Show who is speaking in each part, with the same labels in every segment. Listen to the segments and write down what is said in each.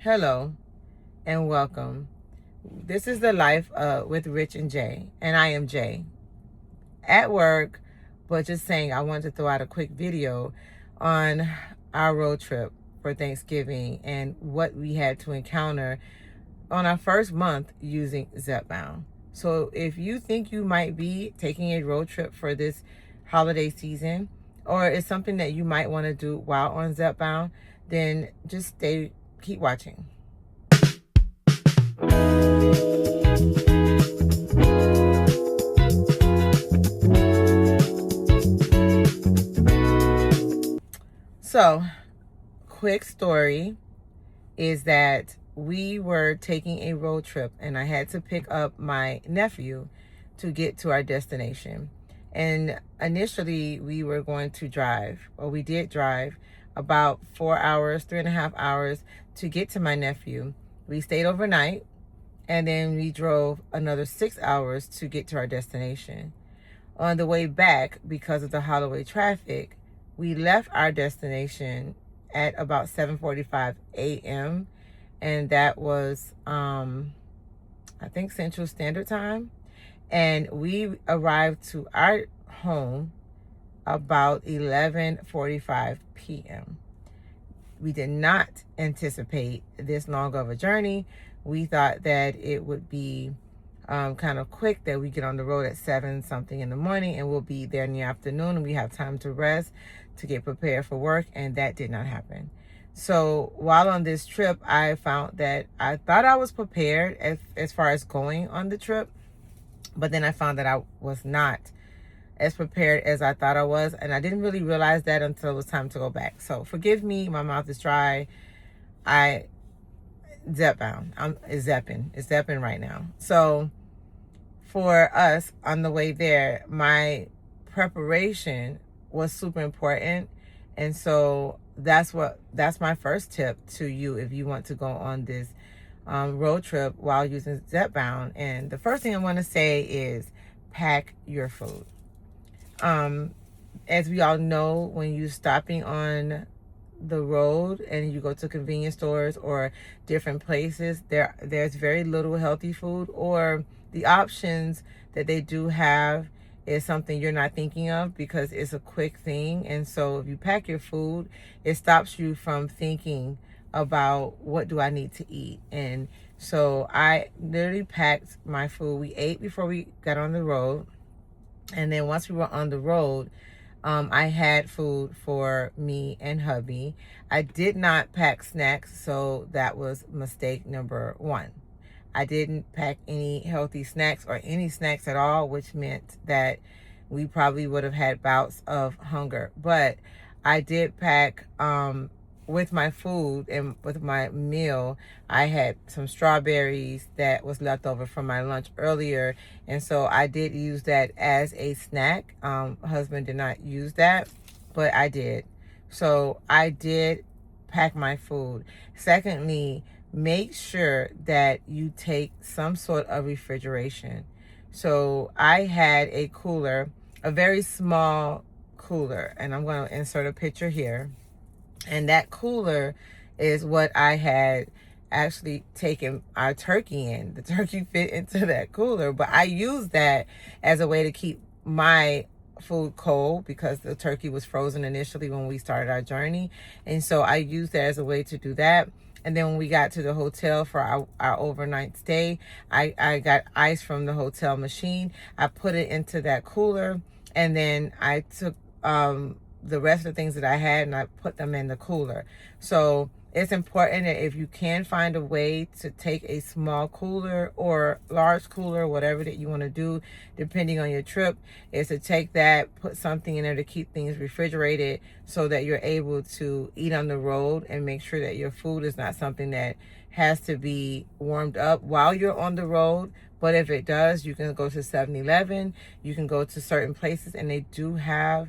Speaker 1: Hello and welcome. This is the life with Rich and Jay, and I am Jay. At work, but just saying I wanted to throw out a quick video on our road trip for Thanksgiving and what we had to encounter on our first month using Zepbound. So if you think you might be taking a road trip for this holiday season, or it's something that you might want to do while on Zepbound, then just keep watching. So, quick story is that we were taking a road trip and I had to pick up my nephew to get to our destination. And initially we were going to drive, or we did drive about 4 hours, 3.5 hours to get to my nephew. We stayed overnight and then we drove another 6 hours to get to our destination. On the way back, because of the holiday traffic, we left our destination at about 7:45 a.m. and that was I think Central Standard Time, and we arrived to our home about 11:45 p.m. We did not anticipate this long of a journey. We thought that it would be kind of quick, that we get on the road at 7 something in the morning and we'll be there in the afternoon and we have time to rest, to get prepared for work, and that did not happen. So while on this trip, I found that I thought I was prepared as far as going on the trip, but then I found that I was not as prepared as I thought I was, and I didn't really realize that until it was time to go back. So forgive me, my mouth is dry. Zepbound. It's zepping right now. So for us on the way there, my preparation was super important. And so that's my first tip to you if you want to go on this road trip while using Zepbound. And the first thing I want to say is pack your food. As we all know, when you're stopping on the road and you go to convenience stores or different places, there's very little healthy food, or the options that they do have is something you're not thinking of because it's a quick thing. And so if you pack your food, it stops you from thinking about what do I need to eat. And so I literally packed my food. We ate before we got on the road, and then once we were on the road, I had food for me and hubby. I did not pack snacks, so that was mistake number one. I didn't pack any healthy snacks or any snacks at all, which meant that we probably would have had bouts of hunger. But I did pack with my food and with my meal. I had some strawberries that was left over from my lunch earlier, and so I did use that as a snack. Husband did not use that, but I did. So I did pack my food. Secondly, make sure that you take some sort of refrigeration. So I had a cooler, a very small cooler, and I'm going to insert a picture here. And that cooler is what I had actually taken our turkey in. The turkey fit into that cooler, but I used that as a way to keep my food cold because the turkey was frozen initially when we started our journey. And so I used that as a way to do that. And then when we got to the hotel for our overnight stay, I got ice from the hotel machine. I put it into that cooler, and then I took the rest of the things that I had and I put them in the cooler. So it's important that if you can find a way to take a small cooler or large cooler, whatever that you want to do, depending on your trip, is to take that, put something in there to keep things refrigerated so that you're able to eat on the road and make sure that your food is not something that has to be warmed up while you're on the road. But if it does, you can go to 7-Eleven, you can go to certain places, and they do have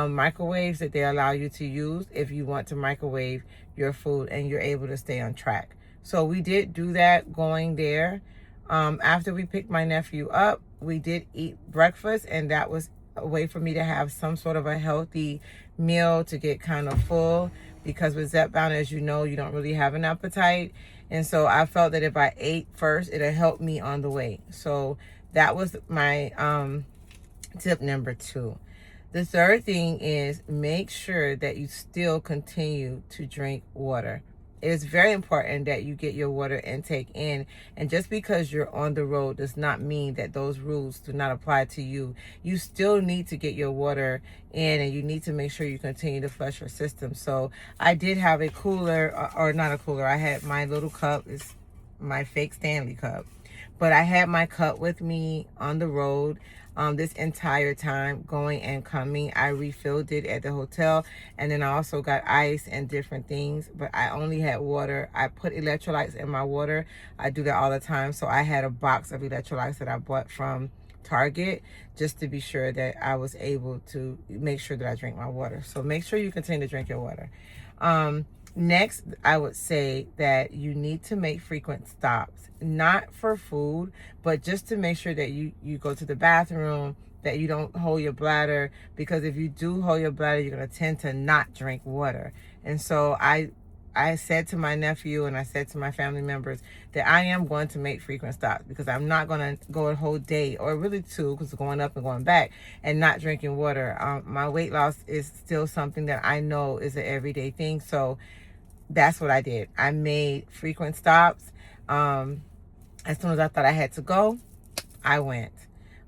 Speaker 1: microwaves that they allow you to use if you want to microwave your food and you're able to stay on track. So we did do that going there. After we picked my nephew up, we did eat breakfast, and that was a way for me to have some sort of a healthy meal to get kind of full. because with Zepbound, as you know, you don't really have an appetite. And so I felt that if I ate first, it'll help me on the way. So that was my tip number 2. The third thing is make sure that you still continue to drink water. It is very important that you get your water intake in. And just because you're on the road does not mean that those rules do not apply to you. You still need to get your water in, and you need to make sure you continue to flush your system. So I did have a cooler, or not a cooler. I had my little cup. It's my fake Stanley cup. But I had my cup with me on the road this entire time, going and coming. I refilled it at the hotel, and then I also got ice and different things, but I only had water. I put electrolytes in my water. I do that all the time. So I had a box of electrolytes that I bought from Target, just to be sure that I was able to make sure that I drink my water. So make sure you continue to drink your water. Next, I would say that you need to make frequent stops, not for food, but just to make sure that you go to the bathroom, that you don't hold your bladder, because if you do hold your bladder, you're going to tend to not drink water. And so I said to my nephew and I said to my family members that I am going to make frequent stops, because I'm not going to go a whole day, or really 2, because going up and going back, and not drinking water. My weight loss is still something that I know is an everyday thing. So that's what I did. I made frequent stops. As soon as I thought I had to go, I went.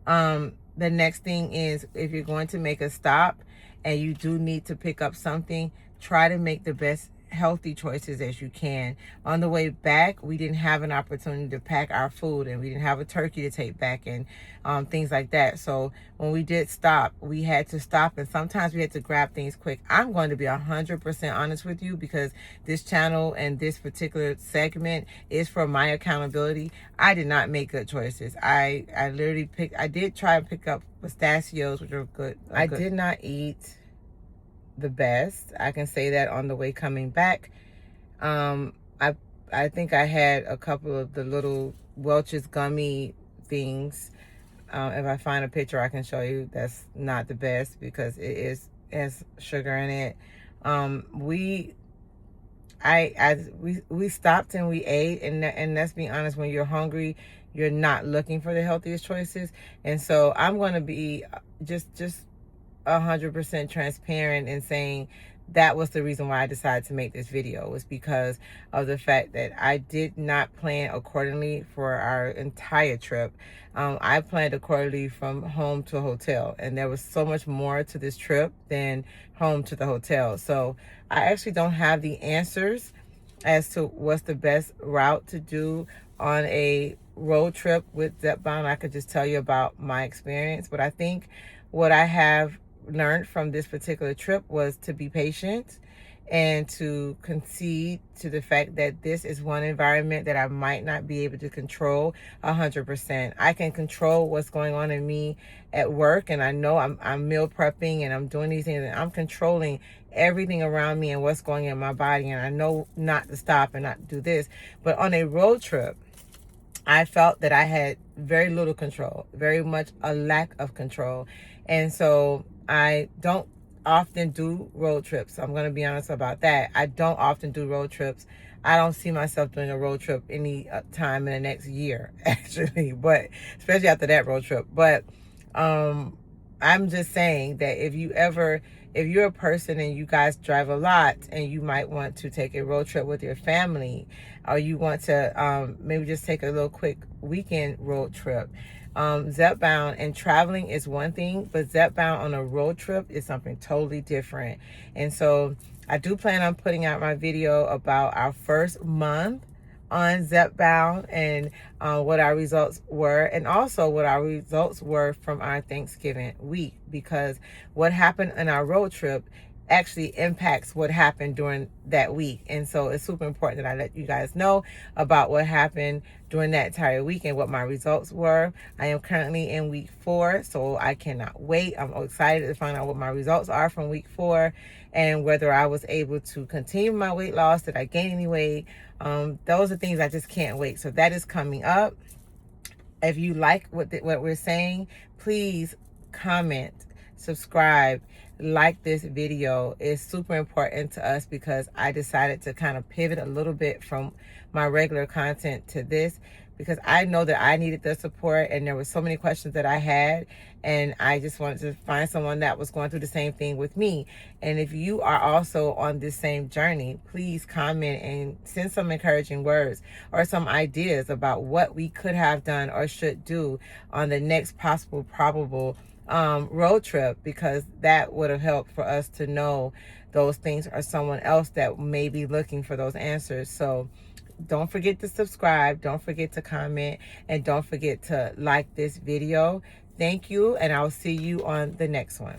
Speaker 1: The next thing is, if you're going to make a stop and you do need to pick up something, try to make the best healthy choices as you can. On the way back, we didn't have an opportunity to pack our food, and we didn't have a turkey to take back, and things like that. So when we did stop, we had to stop, and sometimes we had to grab things quick. I'm going to be 100% honest with you, because this channel and this particular segment is for my accountability. I did not make good choices. I literally I did try to pick up pistachios, which are good. I did not eat the best. I can say that on the way coming back. I think I had a couple of the little Welch's gummy things. If I find a picture, I can show you. That's not the best, because has sugar in it. We stopped and we ate, and let's be honest, when you're hungry, you're not looking for the healthiest choices. And so I'm going to be just 100% transparent in saying that was the reason why I decided to make this video, was because of the fact that I did not plan accordingly for our entire trip. I planned accordingly from home to a hotel, and there was so much more to this trip than home to the hotel. So I actually don't have the answers as to what's the best route to do on a road trip with Zepbound. I could just tell you about my experience, but I think what I have learned from this particular trip was to be patient and to concede to the fact that this is one environment that I might not be able to control 100%. I can control what's going on in me at work, and I know I'm meal prepping and I'm doing these things, and I'm controlling everything around me and what's going in my body, and I know not to stop and not do this. But on a road trip, I felt that I had very little control, very much a lack of control. And so I don't often do road trips. I'm going to be honest about that. I don't often do road trips. I don't see myself doing a road trip any time in the next year, actually, but especially after that road trip. But I'm just saying that if you're a person and you guys drive a lot, and you might want to take a road trip with your family, or you want to maybe just take a little quick weekend road trip, Zepbound and traveling is one thing, but Zepbound on a road trip is something totally different. And so I do plan on putting out my video about our first month on Zepbound, and what our results were, and also what our results were from our Thanksgiving week, because what happened in our road trip actually impacts what happened during that week. And so it's super important that I let you guys know about what happened during that entire week and what my results were. I am currently in week 4, so I cannot wait. I'm excited to find out what my results are from week 4, and whether I was able to continue my weight loss. Did I gain any weight? Those are things I just can't wait. So that is coming up. If you like what we're saying, please comment. subscribe, like this video. It's super important to us because I decided to kind of pivot a little bit from my regular content to this, because I know that I needed the support and there were so many questions that I had, and I just wanted to find someone that was going through the same thing with me. And if you are also on this same journey, please comment and send some encouraging words or some ideas about what we could have done or should do on the next possible probable road trip, because that would have helped for us to know those things, or someone else that may be looking for those answers. So don't forget to subscribe, don't forget to comment, and don't forget to like this video. Thank you, and I'll see you on the next one.